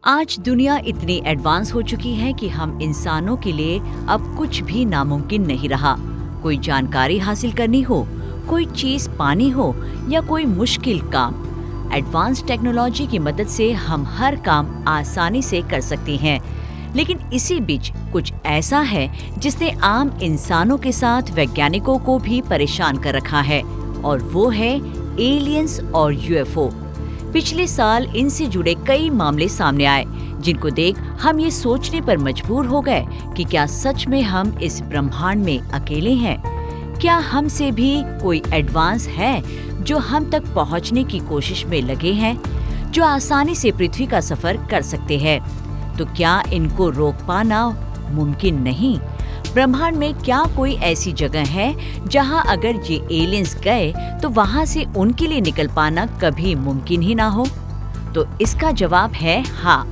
आज दुनिया इतनी एडवांस हो चुकी है कि हम इंसानों के लिए अब कुछ भी नामुमकिन नहीं रहा। कोई जानकारी हासिल करनी हो, कोई चीज पानी हो या कोई मुश्किल काम, एडवांस टेक्नोलॉजी की मदद से हम हर काम आसानी से कर सकते हैं। लेकिन इसी बीच कुछ ऐसा है जिसने आम इंसानों के साथ वैज्ञानिकों को भी परेशान कर रखा है, और वो है एलियंस और यूएफओ। पिछले साल इनसे जुड़े कई मामले सामने आए, जिनको देख हम ये सोचने पर मजबूर हो गए कि क्या सच में हम इस ब्रह्मांड में अकेले हैं? क्या हमसे भी कोई एडवांस है जो हम तक पहुंचने की कोशिश में लगे हैं, जो आसानी से पृथ्वी का सफर कर सकते हैं? तो क्या इनको रोक पाना मुमकिन नहीं? ब्रह्मांड में क्या कोई ऐसी जगह है जहां अगर ये एलियंस गए तो वहां से उनके लिए निकल पाना कभी मुमकिन ही ना हो? तो इसका जवाब है हाँ।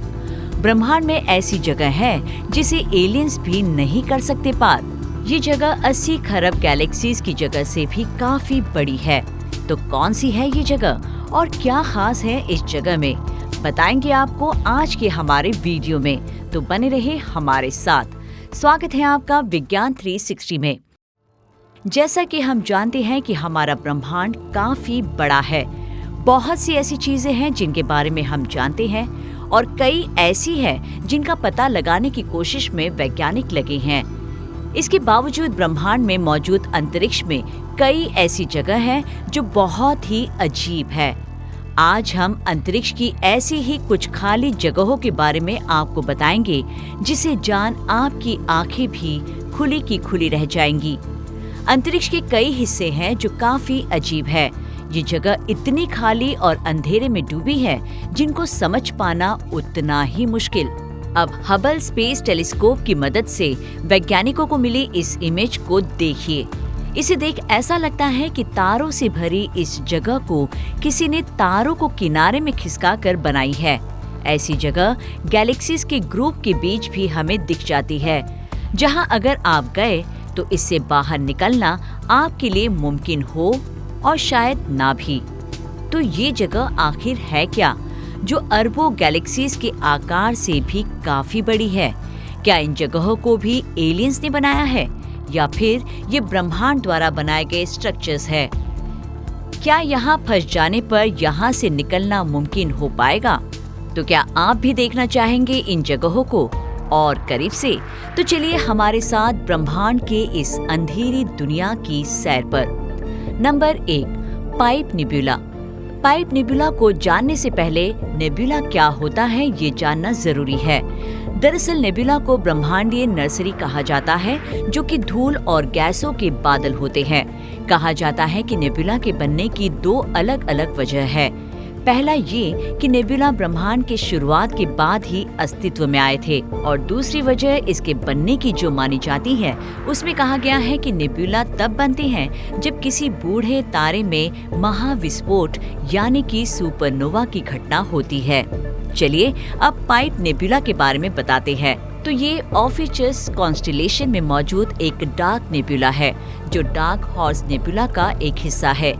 ब्रह्मांड में ऐसी जगह है जिसे एलियंस भी नहीं कर सकते पार। ये जगह 80 खरब गैलेक्सीज की जगह से भी काफी बड़ी है। तो कौन सी है ये जगह और क्या खास है इस जगह में, बताएंगे आपको आज के हमारे वीडियो में। तो बने रहे हमारे साथ। स्वागत है आपका विज्ञान 360 में। जैसा कि हम जानते हैं कि हमारा ब्रह्मांड काफी बड़ा है। बहुत सी ऐसी चीजें हैं जिनके बारे में हम जानते हैं, और कई ऐसी हैं जिनका पता लगाने की कोशिश में वैज्ञानिक लगे हैं। इसके बावजूद ब्रह्मांड में मौजूद अंतरिक्ष में कई ऐसी जगह हैं जो बहुत ही अजीब है। आज हम अंतरिक्ष की ऐसी ही कुछ खाली जगहों के बारे में आपको बताएंगे, जिसे जान आपकी आंखें भी खुली की खुली रह जाएंगी। अंतरिक्ष के कई हिस्से हैं जो काफी अजीब है। ये जगह इतनी खाली और अंधेरे में डूबी है जिनको समझ पाना उतना ही मुश्किल। अब हबल स्पेस टेलीस्कोप की मदद से वैज्ञानिकों को मिली इस इमेज को देखिए। इसे देख ऐसा लगता है कि तारों से भरी इस जगह को किसी ने तारों को किनारे में खिसका कर बनाई है। ऐसी जगह गैलेक्सीज के ग्रुप के बीच भी हमें दिख जाती है, जहां अगर आप गए तो इससे बाहर निकलना आपके लिए मुमकिन हो और शायद ना भी। तो ये जगह आखिर है क्या, जो अरबों गैलेक्सीज के आकार से भी काफी बड़ी है? क्या इन जगहों को भी एलियंस ने बनाया है, या फिर ये ब्रह्मांड द्वारा बनाए गए स्ट्रक्चर्स है? क्या यहाँ फंस जाने पर यहाँ से निकलना मुमकिन हो पाएगा? तो क्या आप भी देखना चाहेंगे इन जगहों को और करीब से? तो चलिए हमारे साथ ब्रह्मांड के इस अंधेरी दुनिया की सैर पर। Number 1, pipe nebula. Pipe nebula को जानने से पहले नेबुला क्या होता है ये जानना जरूरी है। दरअसल नेबुला को ब्रह्मांडीय नर्सरी कहा जाता है, जो कि धूल और गैसों के बादल होते हैं। कहा जाता है कि नेबुला के बनने की 2 अलग अलग वजह है। पहला ये कि नेबुला ब्रह्मांड के शुरुआत के बाद ही अस्तित्व में आए थे, और दूसरी वजह इसके बनने की जो मानी जाती है, उसमें कहा गया है कि नेबुला तब बनते हैं जब किसी बूढ़े तारे में महाविस्फोट यानी कि सुपरनोवा की घटना होती है। चलिए अब पाइप नेबुला के बारे में बताते हैं। तो ये ऑफिचस कॉन्स्टेलेशन में मौजूद एक डार्क नेबुला है, जो डार्क हॉर्स नेबुला का एक हिस्सा है।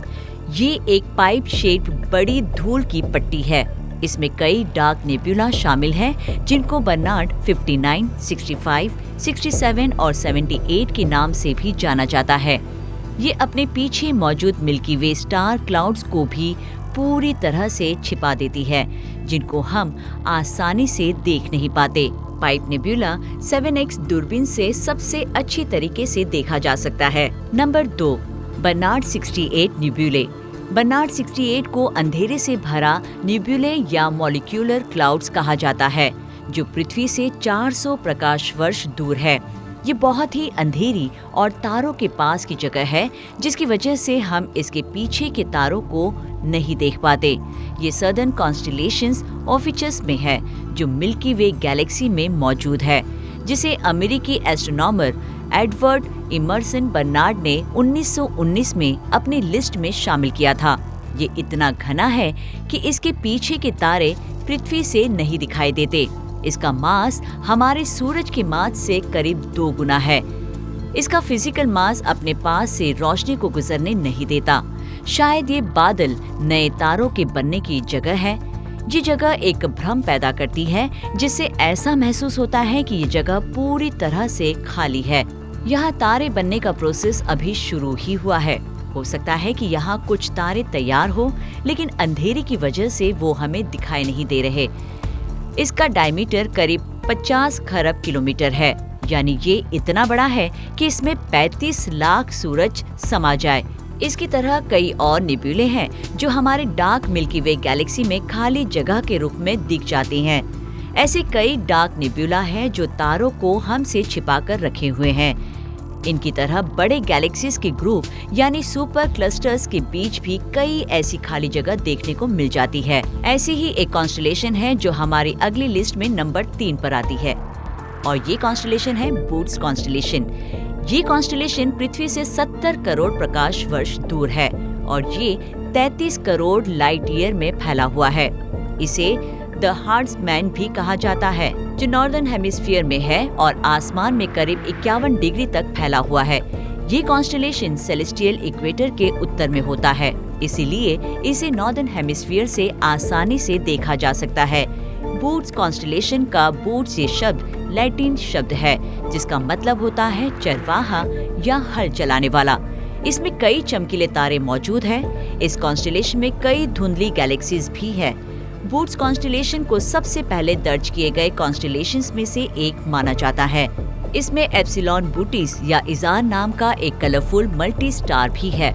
ये एक पाइप शेप्ड बड़ी धूल की पट्टी है। इसमें कई डार्क नेबुला शामिल हैं, जिनको बर्नार्ड 59, 65, 67 और 78 के नाम से भी जाना जाता है। ये अपने पीछे मौजूद मिल्की वे स्टार क्लाउड्स को भी पूरी तरह से छिपा देती है, जिनको हम आसानी से देख नहीं पाते। पाइप नेबुला 7X दूरबीन से सबसे अच्छी तरीके से देखा जा सकता है। Number 2, Bernard 68 नेबुले। बर्नार्ड 68 को अंधेरे से भरा नेबुले या मॉलिक्यूलर क्लाउड्स कहा जाता है, जो पृथ्वी से 400 प्रकाश वर्ष दूर है। ये बहुत ही अंधेरी और तारों के पास की जगह है, जिसकी वजह से हम इसके पीछे के तारों को नहीं देख पाते। ये सदर्न कॉन्स्टेलेशंस ऑफिचस में है, जो मिल्की वे गैलेक्सी में मौजूद है, जिसे अमेरिकी एस्ट्रोनॉमर एडवर्ड इमर्सन बर्नार्ड ने 1919 में अपनी लिस्ट में शामिल किया था। ये इतना घना है कि इसके पीछे के तारे पृथ्वी से नहीं दिखाई देते। इसका मास हमारे सूरज के मास से करीब 2 गुना है। इसका फिजिकल मास अपने पास से रोशनी को गुजरने नहीं देता। शायद ये बादल नए तारों के बनने की जगह है, ये जगह एक भ्रम पैदा करती है, जिससे ऐसा महसूस होता है कि ये जगह पूरी तरह से खाली है। यहाँ तारे बनने का प्रोसेस अभी शुरू ही हुआ है। हो सकता है कि यहाँ कुछ तारे तैयार हो, लेकिन अंधेरे की वजह से वो हमें दिखाई नहीं दे रहे। इसका डायमीटर करीब 50 खरब किलोमीटर है, यानी ये इतना बड़ा है कि इसमें 35 लाख सूरज समा जाए। इसकी तरह कई और निब्यूले हैं जो हमारे डार्क मिल्की वे गैलेक्सी में खाली जगह के रूप में दिख जाती हैं। ऐसे कई डार्क निब्यूला हैं जो तारों को हमसे छिपाकर रखे हुए हैं। इनकी तरह बड़े गैलेक्सीज के ग्रुप यानी सुपर क्लस्टर्स के बीच भी कई ऐसी खाली जगह देखने को मिल जाती है। ऐसी ही एक कॉन्स्टेलेशन है जो हमारी अगली लिस्ट में नंबर 3 पर आती है, और ये कॉन्स्टेलेशन है बूट्स कॉन्स्टेलेशन। ये कॉन्स्टेलेशन पृथ्वी से 70 करोड़ प्रकाश वर्ष दूर है और ये 33 करोड़ लाइट ईयर में फैला हुआ है। इसे द हार्ट्समैन भी कहा जाता है, जो नॉर्दर्न हेमिस्फीयर में है और आसमान में करीब 51 डिग्री तक फैला हुआ है। ये कॉन्स्टेलेशन सेलेस्टियल इक्वेटर के उत्तर में होता है, इसीलिए इसे नॉर्दर्न हेमिस्फीयर से आसानी से देखा जा सकता है। बूट्स कॉन्स्टेलेशन का बूट्स ये शब्द लैटिन शब्द है, जिसका मतलब होता है चरवाहा या हल चलाने वाला। इसमें कई चमकीले तारे मौजूद हैं। इस कॉन्स्टेलेशन में कई धुंधली गैलेक्सीज भी है। बूट्स कॉन्स्टेलेशन को सबसे पहले दर्ज किए गए कॉन्स्टेलेशंस में से एक माना जाता है। इसमें एप्सिलॉन बूटिस या इजार नाम का एक कलरफुल मल्टी स्टार भी है,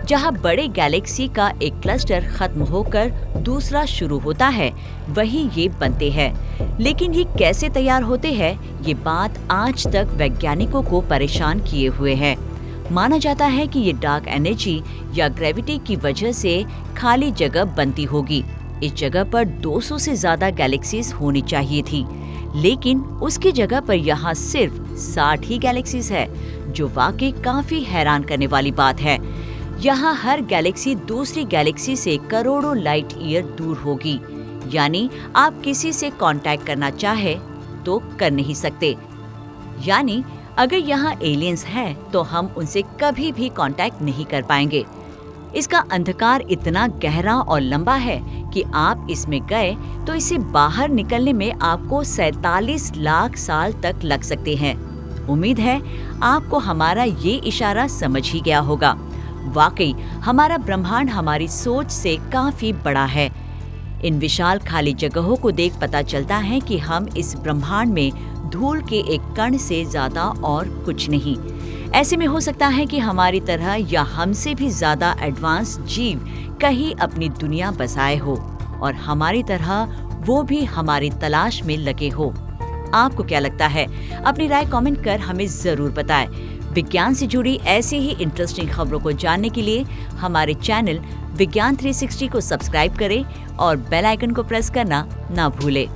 जहां बड़े गैलेक्सी का एक क्लस्टर खत्म होकर दूसरा शुरू होता है, वहीं ये बनते हैं। लेकिन ये कैसे तैयार होते हैं, ये बात आज तक वैज्ञानिकों को परेशान किए हुए है। माना जाता है कि ये डार्क एनर्जी या ग्रेविटी की वजह से खाली जगह बनती होगी। इस जगह पर 200 से ज्यादा गैलेक्सीज होनी चाहिए थी, लेकिन उसकी जगह पर यहाँ सिर्फ 60 ही गैलेक्सीज है, जो वाकई काफी हैरान करने वाली बात है। यहाँ हर गैलेक्सी दूसरी गैलेक्सी से करोड़ों लाइट ईयर दूर होगी, यानी आप किसी से कांटेक्ट करना चाहे तो कर नहीं सकते। यानी अगर यहाँ एलियंस हैं तो हम उनसे कभी भी कांटेक्ट नहीं कर पाएंगे। इसका अंधकार इतना गहरा और लंबा है कि आप इसमें गए तो इसे बाहर निकलने में आपको 47 लाख साल तक लग सकते हैं। उम्मीद है आपको हमारा ये इशारा समझ ही गया होगा। वाकई हमारा ब्रह्मांड हमारी सोच से काफी बड़ा है। इन विशाल खाली जगहों को देख पता चलता है कि हम इस ब्रह्मांड में धूल के एक कण से ज्यादा और कुछ नहीं। ऐसे में हो सकता है कि हमारी तरह या हमसे भी ज्यादा एडवांस जीव कहीं अपनी दुनिया बसाए हो और हमारी तरह वो भी हमारी तलाश में लगे हो। आपको क्या लगता है? अपनी राय कमेंट कर हमें जरूर बताएं। विज्ञान से जुड़ी ऐसी ही इंटरेस्टिंग खबरों को जानने के लिए हमारे चैनल विज्ञान 360 को सब्सक्राइब करें और बेल आइकन को प्रेस करना ना भूलें।